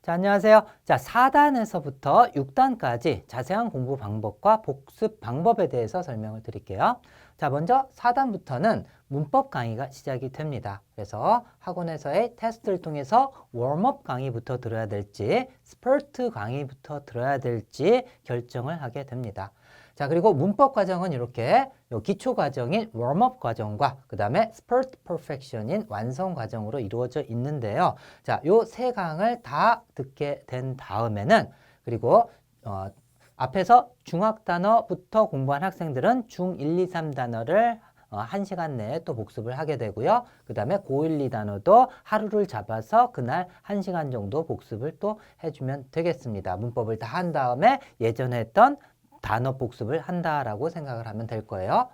자, 안녕하세요. 자, 4단에서부터 6단까지 자세한 공부 방법과 복습 방법에 대해서 설명을 드릴게요. 자, 먼저 4단부터는 문법 강의가 시작이 됩니다. 그래서 학원에서의 테스트를 통해서 웜업 강의부터 들어야 될지, 스퍼트 강의부터 들어야 될지 결정을 하게 됩니다. 자, 그리고 문법 과정은 이렇게 기초 과정인 웜업 과정과 그 다음에 스퍼트 퍼펙션인 완성 과정으로 이루어져 있는데요. 자, 요 세 강을 다 듣게 된 다음에는 그리고 앞에서 중학 단어부터 공부한 학생들은 중1, 2, 3단어를 1시간 내에 또 복습을 하게 되고요. 그 다음에 고1, 2단어도 하루를 잡아서 그날 1시간 정도 복습을 또 해주면 되겠습니다. 문법을 다 한 다음에 예전에 했던 단어 복습을 한다라고 생각을 하면 될 거예요.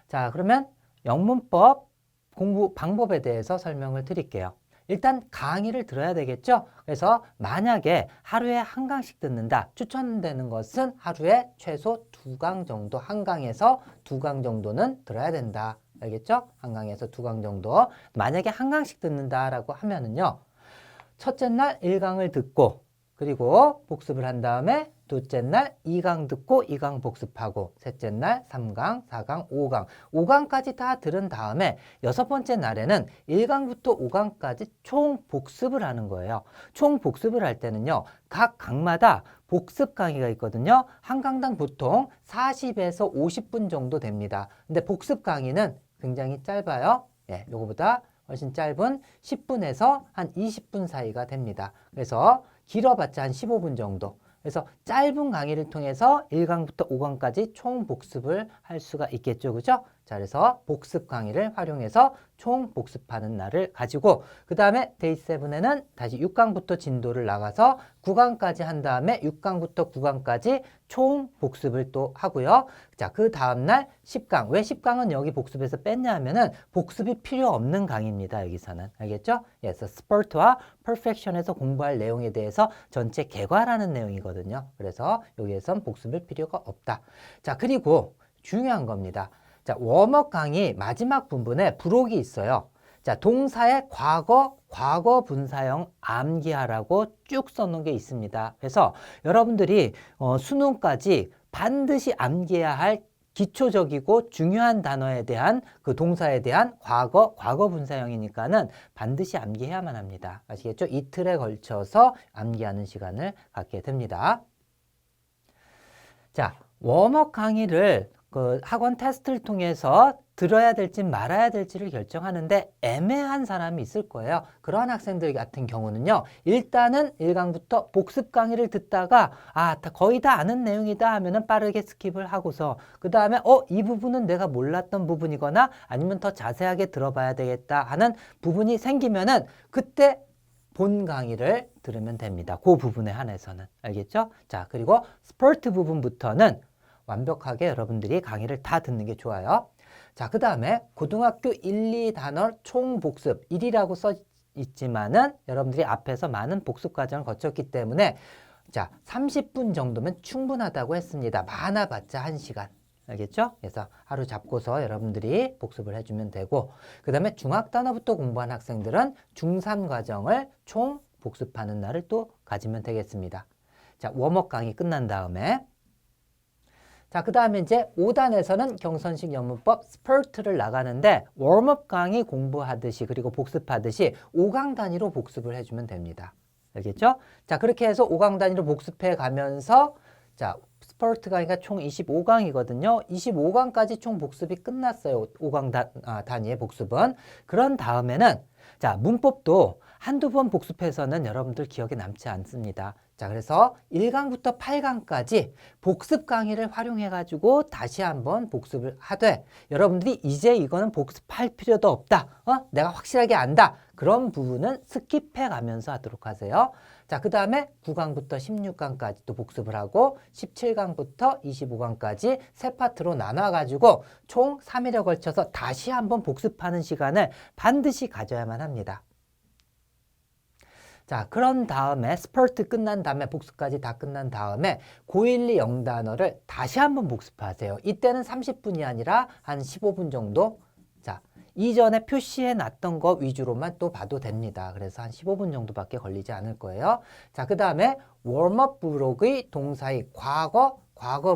자, 그러면 영문법 공부 방법에 대해서 설명을 드릴게요. 일단 강의를 들어야 되겠죠? 그래서 만약에 하루에 한 강씩 듣는다. 추천되는 것은 하루에 최소 2강 정도, 한 강에서 2강 정도는 들어야 된다. 알겠죠? 한 강에서 2강 정도. 만약에 한 강씩 듣는다라고 하면은요. 첫째 날 1강을 듣고 그리고 복습을 한 다음에 둘째 날 2강 듣고 2강 복습하고 셋째 날 3강, 4강, 5강 5강까지 다 들은 다음에 여섯 번째 날에는 1강부터 5강까지 총 복습을 하는 거예요. 총 복습을 할 때는요. 각 강마다 복습 강의가 있거든요. 한 강당 보통 40에서 50분 정도 됩니다. 근데 복습 강의는 굉장히 짧아요. 예, 요거보다 훨씬 짧은 10분에서 한 20분 사이가 됩니다. 그래서 길어봤자 한 15분 정도. 그래서 짧은 강의를 통해서 1강부터 5강까지 총 복습을 할 수가 있겠죠. 그죠? 자, 그래서 복습 강의를 활용해서 총 복습하는 날을 가지고 그 다음에 데이 7에는 다시 6강부터 진도를 나가서 9강까지 한 다음에 6강부터 9강까지 총 복습을 또 하고요. 자, 그 다음날 10강. 왜 10강은 여기 복습에서 뺐냐 하면은 복습이 필요 없는 강의입니다. 여기서는. 알겠죠? 그래서 스퍼트와 퍼펙션에서 공부할 내용에 대해서 전체 개괄하는 내용이거든요. 그래서 여기에선 복습일 필요가 없다. 자, 그리고 중요한 겁니다. 자, 웜업 강의 마지막 부분에 부록이 있어요. 자, 동사의 과거 분사형 암기하라고 쭉 써놓은 게 있습니다. 그래서 여러분들이 수능까지 반드시 암기해야 할 기초적이고 중요한 단어에 대한 그 동사에 대한 과거 분사형이니까는 반드시 암기해야만 합니다. 아시겠죠? 이틀에 걸쳐서 암기하는 시간을 갖게 됩니다. 자, 웜업 강의를 그 학원 테스트를 통해서 들어야 될지 말아야 될지를 결정하는데 애매한 사람이 있을 거예요. 그러한 학생들 같은 경우는요. 일단은 1강부터 복습 강의를 듣다가 거의 다 아는 내용이다 하면은 빠르게 스킵을 하고서 그 다음에 이 부분은 내가 몰랐던 부분이거나 아니면 더 자세하게 들어봐야 되겠다 하는 부분이 생기면은 그때 본 강의를 들으면 됩니다. 그 부분에 한해서는. 알겠죠? 자, 그리고 스퍼트 부분부터는 완벽하게 여러분들이 강의를 다 듣는 게 좋아요. 자, 그 다음에 고등학교 1, 2단어 총 복습 1이라고 써 있지만은 여러분들이 앞에서 많은 복습 과정을 거쳤기 때문에 자, 30분 정도면 충분하다고 했습니다. 많아봤자 1시간. 알겠죠? 그래서 하루 잡고서 여러분들이 복습을 해주면 되고 그 다음에 중학 단어부터 공부한 학생들은 중3 과정을 총 복습하는 날을 또 가지면 되겠습니다. 자, 웜업 강의 끝난 다음에 자, 그 다음에 이제 5단에서는 경선식 영문법 스퍼트를 나가는데 웜업 강의 공부하듯이 그리고 복습하듯이 5강 단위로 복습을 해주면 됩니다. 알겠죠? 자, 그렇게 해서 5강 단위로 복습해 가면서 자, 스퍼트 강의가 총 25강이거든요. 25강까지 총 복습이 끝났어요. 5강 단위의 복습은. 그런 다음에는 자, 문법도 한두 번 복습해서는 여러분들 기억에 남지 않습니다. 자, 그래서 1강부터 8강까지 복습 강의를 활용해가지고 다시 한번 복습을 하되 여러분들이 이제 이거는 복습할 필요도 없다. 내가 확실하게 안다. 그런 부분은 스킵해 가면서 하도록 하세요. 자, 그 다음에 9강부터 16강까지 또 복습을 하고 17강부터 25강까지 세 파트로 나눠가지고 총 3일에 걸쳐서 다시 한번 복습하는 시간을 반드시 가져야만 합니다. 자, 그런 다음에 스퍼트 끝난 다음에 복습까지 다 끝난 다음에 고1, 2 영단어를 다시 한번 복습하세요. 이때는 30분이 아니라 한 15분 정도. 자, 이전에 표시해 놨던 거 위주로만 또 봐도 됩니다. 그래서 한 15분 정도밖에 걸리지 않을 거예요. 자, 그 다음에 웜업 부록의 동사의 과거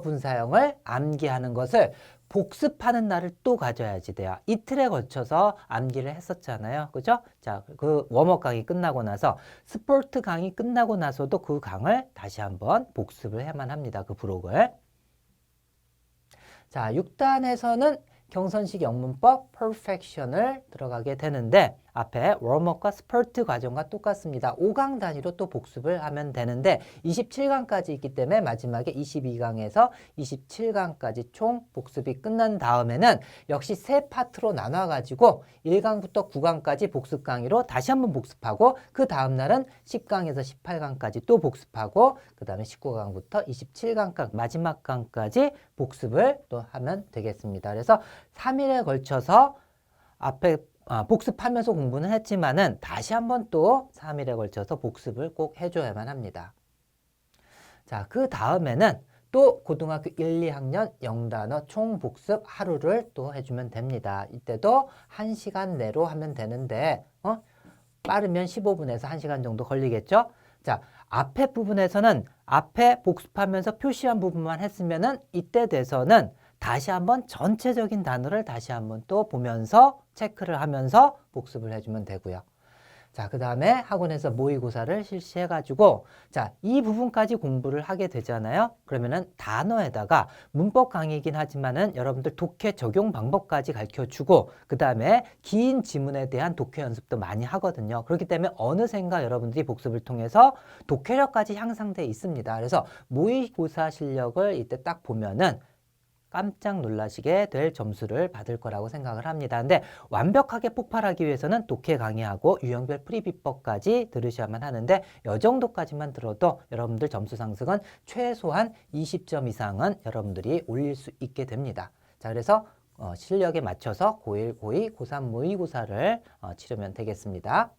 분사형을 암기하는 것을 복습하는 날을 또 가져야지 돼요. 이틀에 걸쳐서 암기를 했었잖아요. 그죠? 자, 그 웜업 강의 끝나고 나서 스포츠 강의 끝나고 나서도 그 강을 다시 한번 복습을 해야만 합니다. 그 부록을. 자, 6단에서는 경선식 영문법 perfection을 들어가게 되는데 앞에 웜업과 스퍼트 과정과 똑같습니다. 5강 단위로 또 복습을 하면 되는데 27강까지 있기 때문에 마지막에 22강에서 27강까지 총 복습이 끝난 다음에는 역시 세 파트로 나눠가지고 1강부터 9강까지 복습 강의로 다시 한번 복습하고 그 다음 날은 10강에서 18강까지 또 복습하고 그 다음에 19강부터 27강까지 마지막 강까지 복습을 또 하면 되겠습니다. 그래서 3일에 걸쳐서 앞에 복습하면서 공부는 했지만은 다시 한번 또 3일에 걸쳐서 복습을 꼭 해줘야만 합니다. 자, 그 다음에는 또 고등학교 1, 2학년 영단어 총복습 하루를 또 해주면 됩니다. 이때도 1시간 내로 하면 되는데 빠르면 15분에서 1시간 정도 걸리겠죠? 자, 앞에 부분에서는 앞에 복습하면서 표시한 부분만 했으면은 이때 돼서는 다시 한번 전체적인 단어를 다시 한번 또 보면서 체크를 하면서 복습을 해주면 되고요. 자, 그 다음에 학원에서 모의고사를 실시해가지고 자, 이 부분까지 공부를 하게 되잖아요. 그러면은 단어에다가 문법 강의이긴 하지만은 여러분들 독해 적용 방법까지 가르쳐주고 그 다음에 긴 지문에 대한 독해 연습도 많이 하거든요. 그렇기 때문에 어느샌가 여러분들이 복습을 통해서 독해력까지 향상돼 있습니다. 그래서 모의고사 실력을 이때 딱 보면은 깜짝 놀라시게 될 점수를 받을 거라고 생각을 합니다. 근데 완벽하게 폭발하기 위해서는 독해 강의하고 유형별 풀이비법까지 들으셔야만 하는데 이 정도까지만 들어도 여러분들 점수 상승은 최소한 20점 이상은 여러분들이 올릴 수 있게 됩니다. 자, 그래서 실력에 맞춰서 고1, 고2, 고3 모의고사를 치르면 되겠습니다.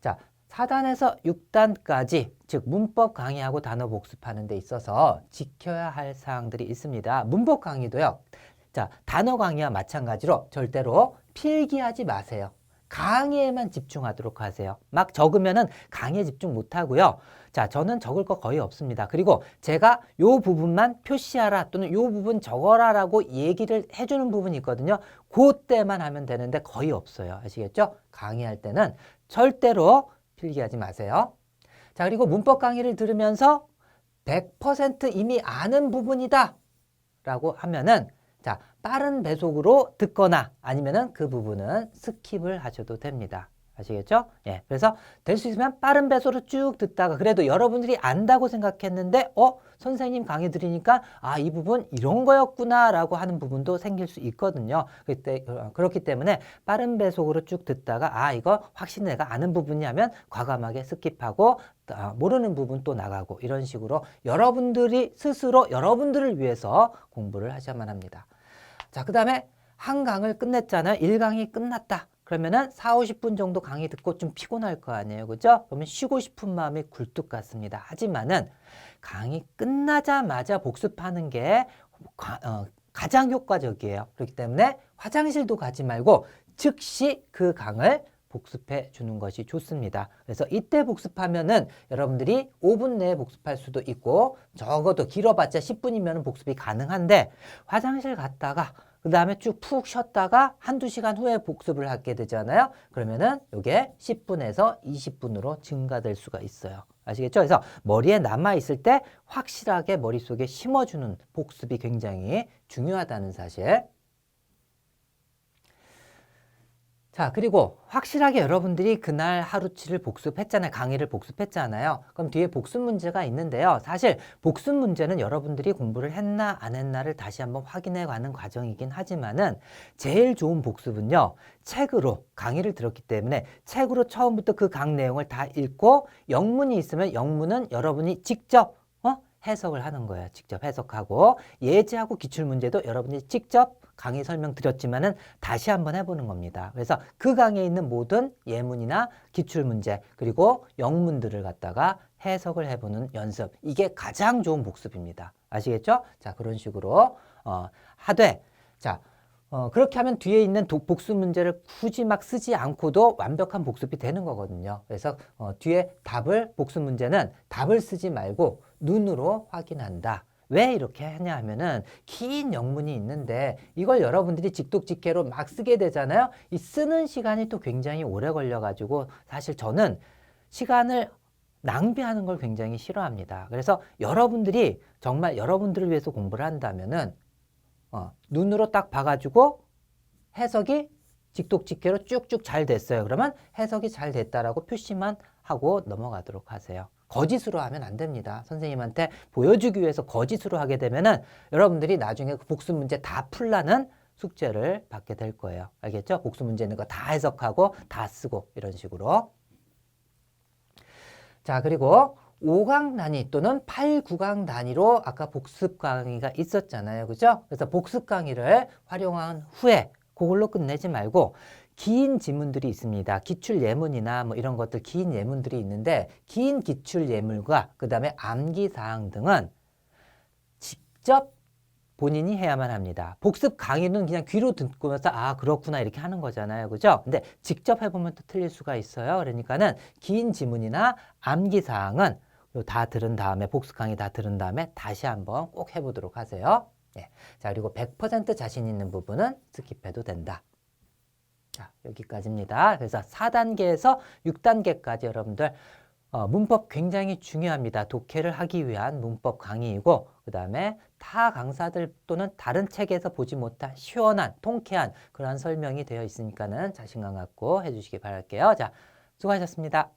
자, 4단에서 6단까지 즉 문법 강의하고 단어 복습하는 데 있어서 지켜야 할 사항들이 있습니다. 문법 강의도요. 자, 단어 강의와 마찬가지로 절대로 필기하지 마세요. 강의에만 집중하도록 하세요. 막 적으면은 강의에 집중 못 하고요. 자, 저는 적을 거 거의 없습니다. 그리고 제가 요 부분만 표시하라 또는 요 부분 적어라라고 얘기를 해주는 부분이 있거든요. 그때만 하면 되는데 거의 없어요. 아시겠죠? 강의할 때는 절대로 필기하지 마세요. 자, 그리고 문법 강의를 들으면서 100% 이미 아는 부분이다 라고 하면은 자, 빠른 배속으로 듣거나 아니면은 그 부분은 스킵을 하셔도 됩니다. 아시겠죠? 예. 그래서 될 수 있으면 빠른 배속으로 쭉 듣다가 그래도 여러분들이 안다고 생각했는데 선생님 강의 들으니까 이 부분 이런 거였구나 라고 하는 부분도 생길 수 있거든요. 그렇기 때문에 빠른 배속으로 쭉 듣다가 이거 확실히 내가 아는 부분이라면 과감하게 스킵하고 모르는 부분 또 나가고 이런 식으로 여러분들이 스스로 여러분들을 위해서 공부를 하셔야만 합니다. 자, 그 다음에 한 강을 끝냈잖아요. 1강이 끝났다. 그러면은 4, 50분 정도 강의 듣고 좀 피곤할 거 아니에요. 그죠? 그러면 쉬고 싶은 마음이 굴뚝 같습니다. 하지만은 강의 끝나자마자 복습하는 게 가장 효과적이에요. 그렇기 때문에 화장실도 가지 말고 즉시 그 강을 복습해 주는 것이 좋습니다. 그래서 이때 복습하면은 여러분들이 5분 내에 복습할 수도 있고 적어도 길어봤자 10분이면 복습이 가능한데 화장실 갔다가 그 다음에 쭉 푹 쉬었다가 한두 시간 후에 복습을 하게 되잖아요. 그러면은 이게 10분에서 20분으로 증가될 수가 있어요. 아시겠죠? 그래서 머리에 남아있을 때 확실하게 머릿속에 심어주는 복습이 굉장히 중요하다는 사실. 자, 그리고 확실하게 여러분들이 그날 하루치를 복습했잖아요. 강의를 복습했잖아요. 그럼 뒤에 복습 문제가 있는데요. 사실 복습 문제는 여러분들이 공부를 했나 안 했나를 다시 한번 확인해 가는 과정이긴 하지만은 제일 좋은 복습은요. 책으로 강의를 들었기 때문에 책으로 처음부터 그 강 내용을 다 읽고 영문이 있으면 영문은 여러분이 직접 해석을 하는 거예요. 직접 해석하고 예제하고 기출문제도 여러분이 직접 강의 설명 드렸지만은 다시 한번 해보는 겁니다. 그래서 그 강의에 있는 모든 예문이나 기출문제 그리고 영문들을 갖다가 해석을 해보는 연습 이게 가장 좋은 복습입니다. 아시겠죠? 자, 그런 식으로 하되 자 그렇게 하면 뒤에 있는 복습 문제를 굳이 막 쓰지 않고도 완벽한 복습이 되는 거거든요. 그래서 뒤에 복습 문제는 답을 쓰지 말고 눈으로 확인한다. 왜 이렇게 하냐 하면은 긴 영문이 있는데 이걸 여러분들이 직독직해로 막 쓰게 되잖아요. 이 쓰는 시간이 또 굉장히 오래 걸려가지고 사실 저는 시간을 낭비하는 걸 굉장히 싫어합니다. 그래서 여러분들이 정말 여러분들을 위해서 공부를 한다면은 눈으로 딱 봐가지고 해석이 직독직해로 쭉쭉 잘 됐어요. 그러면 해석이 잘 됐다라고 표시만 하고 넘어가도록 하세요. 거짓으로 하면 안 됩니다. 선생님한테 보여주기 위해서 거짓으로 하게 되면은 여러분들이 나중에 그 복습 문제 다 풀라는 숙제를 받게 될 거예요. 알겠죠? 복습 문제 있는 거 다 해석하고 다 쓰고 이런 식으로. 자, 그리고 5강 단위 또는 8, 9강 단위로 아까 복습 강의가 있었잖아요. 그죠? 그래서 복습 강의를 활용한 후에 그걸로 끝내지 말고 긴 지문들이 있습니다. 기출 예문이나 뭐 이런 것들 긴 예문들이 있는데 긴 기출 예물과 그 다음에 암기 사항 등은 직접 본인이 해야만 합니다. 복습 강의는 그냥 귀로 듣고면서 아 그렇구나 이렇게 하는 거잖아요. 그죠? 근데 직접 해보면 또 틀릴 수가 있어요. 그러니까는 긴 지문이나 암기 사항은 다 들은 다음에 복습 강의 다 들은 다음에 다시 한번 꼭 해보도록 하세요. 네. 자, 그리고 100% 자신 있는 부분은 스킵해도 된다. 자, 여기까지입니다. 그래서 4단계에서 6단계까지 여러분들 문법 굉장히 중요합니다. 독해를 하기 위한 문법 강의이고 그 다음에 타 강사들 또는 다른 책에서 보지 못한 시원한 통쾌한 그러한 설명이 되어 있으니까는 자신감 갖고 해주시기 바랄게요. 자, 수고하셨습니다.